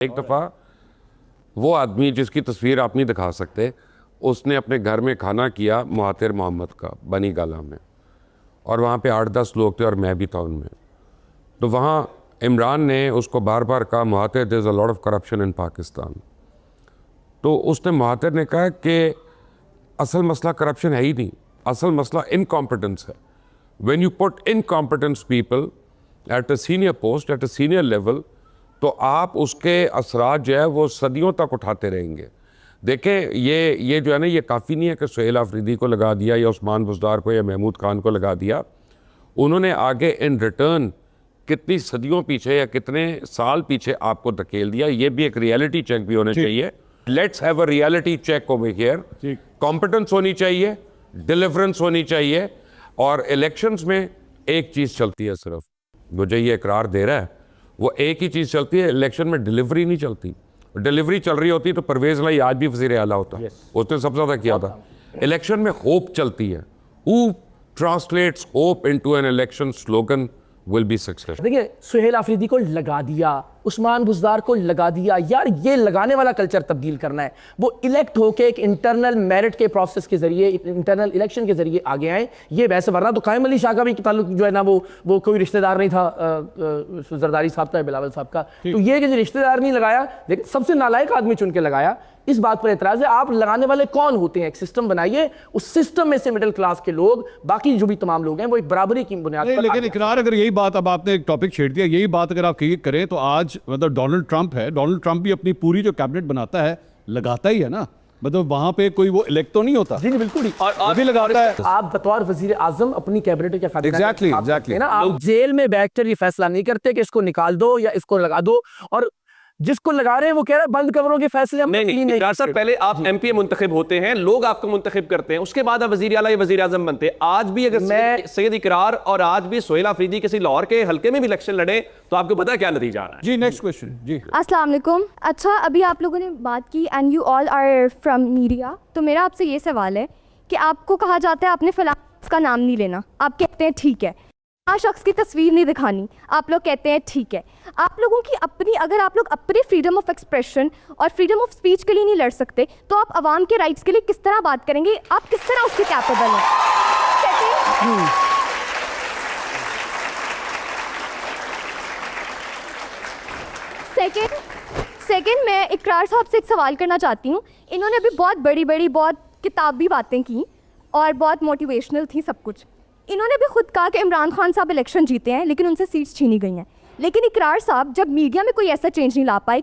ایک دفعہ وہ آدمی جس کی تصویر آپ نہیں دکھا سکتے, اس نے اپنے گھر میں کھانا کیا مہاتر محمد کا بنی گالا میں, اور وہاں پہ 8-10 لوگ تھے اور میں بھی تھا ان میں. تو وہاں عمران نے اس کو بار بار کہا مہاتر there is a lot of corruption in Pakistan. تو اس نے مہاتر نے کہا کہ اصل مسئلہ کرپشن ہے ہی نہیں, اصل مسئلہ انکمپٹنس ہے. when you put incompetent people at a senior post at a senior level, تو آپ اس کے اثرات جو ہے وہ صدیوں تک اٹھاتے رہیں گے. دیکھیں یہ جو ہے نا, یہ کافی نہیں ہے کہ سہیل آفریدی کو لگا دیا یا عثمان بزدار کو یا محمود خان کو لگا دیا. انہوں نے آگے ان ریٹرن کتنی صدیوں پیچھے یا کتنے سال پیچھے آپ کو دھکیل دیا. یہ بھی ایک ریالٹی چیک بھی ہونا چاہیے. Let's have a reality check over here. Competence ہونی چاہیے, ڈیلیورنس ہونی چاہیے, اور الیکشنز میں ایک چیز چلتی ہے صرف, مجھے یہ اقرار دے رہا ہے, وہ ایک ہی چیز چلتی ہے, الیکشن میں ڈیلیوری نہیں چلتی. ڈیلیوری چل رہی ہوتی تو پرویز لائی آج بھی وزیر اعلیٰ ہوتا, اس نے سب سے زیادہ کیا تھا. الیکشن میں ہوپ چلتی ہے. Who translates hope into an election slogan will be successful. دیکھیں سہیل آفریدی کو لگا دیا, عثمان بزدار کو لگا دیا, یار یہ لگانے والا کلچر تبدیل کرنا ہے. وہ الیکٹ ہو کے ایک انٹرنل میرٹ کے پروسیس کے ذریعے, انٹرنل الیکشن کے ذریعے آگے آئیں. یہ ویسے ورنہ تو قائم علی شاہ کا بھی تعلق جو ہے نا وہ کوئی رشتہ دار نہیں تھا زرداری صاحب کا, بلاول صاحب کا. تو یہ کہ رشتہ دار نہیں لگایا, لیکن سب سے نالائق آدمی چن کے لگایا. اس بات پر اعتراض ہے. آپ لگانے والے کون ہوتے ہیں؟ ایک سسٹم بنائیے, اس سسٹم میں سے مڈل کلاس کے لوگ, باقی جو بھی تمام لوگ ہیں وہ ایک برابری کی بنیاد پر. لیکن اقرار اگر یہی بات, اب آپ نے ایک ٹاپک چھیڑ دیا, یہی بات اگر آپ کریں تو آج مطلب ڈونلڈ ٹرمپ ہے, ڈونلڈ ٹرمپ بھی اپنی پوری جو کیبنٹ بناتا ہے لگاتا ہی ہے نا, مطلب وہاں پہ کوئی وہ الیکٹ تو نہیں ہوتا. جی بالکل ہی, اور بھی لگاتا ہے. آپ بطور وزیر اعظم اپنی کیبنٹ کے فیصلہ ایگزیکٹلی نا, آپ جیل میں بیٹھ کر یہ فیصلہ نہیں کرتے کہ اس کو نکال دو یا اس کو لگا دو, اور جس کو لگا رہے ہیں وہ کہہ رہا ہے بند کمروں کے فیصلے ہم نہیں. سر پہلے آپ ایم پی اے منتخب ہوتے ہیں, لوگ آپ کو منتخب کرتے ہیں, اس کے بعد آپ وزیر اعلیٰ یا وزیر اعظم بنتے ہیں. آج بھی اگر سید اقرار اور آج بھی سہیل آفریدی کسی لاہور کے حلقے میں بھی الیکشن لڑے تو آپ کو پتا ہے کیا نتیجہ آ رہا ہے. جی نیکسٹ کوسچن. جی السلام علیکم. اچھا ابھی آپ لوگوں نے بات کی and you all are from media, تو میرا آپ سے یہ سوال ہے کہ آپ کو کہا جاتا ہے آپ نے فلاں کا نام نہیں لینا, آپ کہتے ہیں ٹھیک ہے. شخص کی تصویر نہیں دکھانی, آپ لوگ کہتے ہیں ٹھیک ہے. آپ لوگوں کی اپنی, اگر آپ لوگ اپنے فریڈم آف ایکسپریشن اور فریڈم آف اسپیچ کے لیے نہیں لڑ سکتے تو آپ عوام کے رائٹس کے لیے کس طرح بات کریں گے؟ آپ کس طرح اس کے کیپیبل ہیں؟ سیکنڈ میں اقرار صاحب سے ایک سوال کرنا چاہتی ہوں. انہوں نے ابھی بہت بڑی بہت کتابی باتیں کی اور بہت موٹیویشنل تھی سب کچھ. انہوں نے بھی خود کہا کہ عمران خان صاحب الیکشن جیتے ہیں لیکن ان سے سیٹس چھینی گئی ہیں. لیکن اقرار صاحب جب میڈیا میں کوئی ایسا چینج نہیں لا پائے,